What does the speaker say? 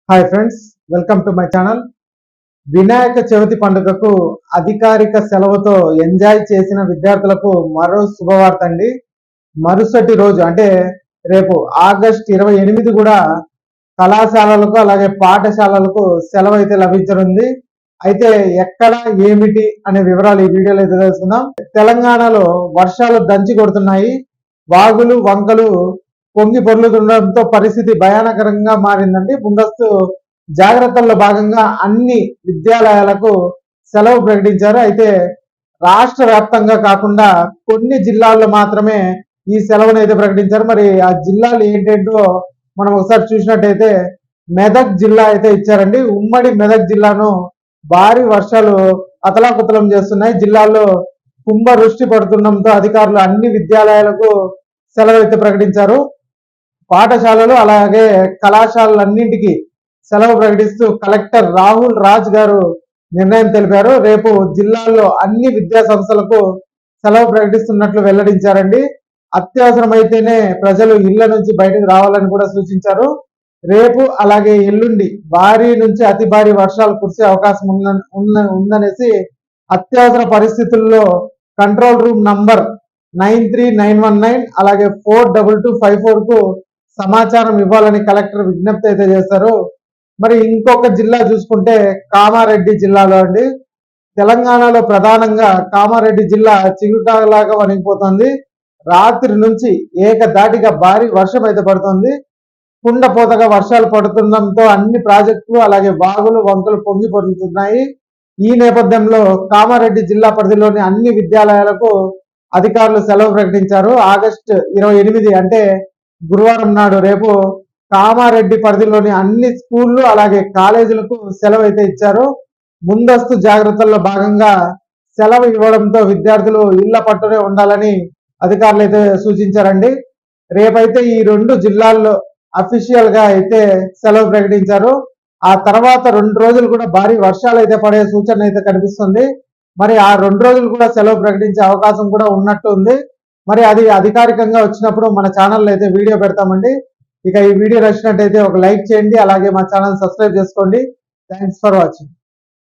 Hi friends, welcome to my channel. Vinayaka Chavithi పండుగకు అధికారిక సెలవుతో enjoy చేసిన విద్యార్థులకు మరో శుభవార్త అండి. మరుసటి రోజు అంటే రేపు ఆగస్ట్ 28 కూడా కళాశాలలకు అలాగే పాఠశాలలకు సెలవు అయితే లభించనుంది. అయితే ఎక్కడ ఏమిటి అనే వివరాలు ఈ వీడియోలో అయితే తెలుసుకుందాం. తెలంగాణలో వర్షాలు దంచి కొడుతున్నాయి. వాగులు వంకలు పొంగి పొర్లుతుండడంతో పరిస్థితి భయానకరంగా మారిందండి. ముందస్తు జాగ్రత్తల్లో భాగంగా అన్ని విద్యాలయాలకు సెలవు ప్రకటించారు. అయితే రాష్ట్ర వ్యాప్తంగా కాకుండా కొన్ని జిల్లాల్లో మాత్రమే ఈ సెలవును అయితే ప్రకటించారు. మరి ఆ జిల్లాలు ఏంటేంటో మనం ఒకసారి చూసినట్టయితే మెదక్ జిల్లా అయితే ఇచ్చారండి. ఉమ్మడి మెదక్ జిల్లాను భారీ వర్షాలు అతలాకుతలం చేస్తున్నాయి. జిల్లాలో కుంభవృష్టి పడుతుండడంతో అధికారులు అన్ని విద్యాలయాలకు సెలవు అయితే ప్రకటించారు. పాఠశాలలు అలాగే కళాశాలలన్నింటికీ సెలవు ప్రకటిస్తూ కలెక్టర్ రాహుల్ రాజ్ గారు నిర్ణయం తెలిపారు. రేపు జిల్లాల్లో అన్ని విద్యా సంస్థలకు సెలవు ప్రకటిస్తున్నట్లు వెల్లడించారండి. అత్యవసరమైతేనే ప్రజలు ఇళ్ల నుంచి బయటకు రావాలని కూడా సూచించారు. రేపు అలాగే ఎల్లుండి భారీ నుంచి అతి భారీ వర్షాలు కురిసే అవకాశం ఉందనేసి అత్యవసర పరిస్థితుల్లో కంట్రోల్ రూమ్ నంబర్ 93919 అలాగే 42254 కు సమాచారం ఇవ్వాలని కలెక్టర్ విజ్ఞప్తి అయితే చేశారు. మరి ఇంకొక జిల్లా చూసుకుంటే కామారెడ్డి జిల్లాలో అండి. తెలంగాణలో ప్రధానంగా కామారెడ్డి జిల్లా చిగుటాలాగా వణిగిపోతుంది. రాత్రి నుంచి ఏకధాటిగా భారీ వర్షం అయితే పడుతుంది. కుండపోతగా వర్షాలు పడుతుండడంతో అన్ని ప్రాజెక్టులు అలాగే వాగులు వంకలు పొంగి పొరులుతున్నాయి. ఈ నేపథ్యంలో కామారెడ్డి జిల్లా పరిధిలోని అన్ని విద్యాలయాలకు అధికారులు సెలవు ప్రకటించారు. ఆగస్టు 28 అంటే గురువారం నాడు రేపు కామారెడ్డి పరిధిలోని అన్ని స్కూళ్లు అలాగే కాలేజీలకు సెలవు అయితే ఇచ్చారు. ముందస్తు జాగ్రత్తల్లో భాగంగా సెలవు ఇవ్వడంతో విద్యార్థులు ఇళ్ల పట్టునే ఉండాలని అధికారులు అయితే సూచించారండి. రేపైతే ఈ 2 జిల్లాల్లో అఫీషియల్ గా అయితే సెలవు ప్రకటించారు. ఆ తర్వాత 2 రోజులు కూడా భారీ వర్షాలు అయితే పడే సూచన అయితే కనిపిస్తుంది. మరి ఆ 2 రోజులు కూడా సెలవు ప్రకటించే అవకాశం కూడా ఉన్నట్టు ఉంది. మరి అది అధికారికంగా వచ్చినప్పుడు మన ఛానల్లో అయితే వీడియో పెడతామండి. ఇక ఈ వీడియో నచ్చినట్టయితే ఒక లైక్ చేయండి, అలాగే మా ఛానల్ సబ్స్క్రైబ్ చేసుకోండి. Thanks for watching.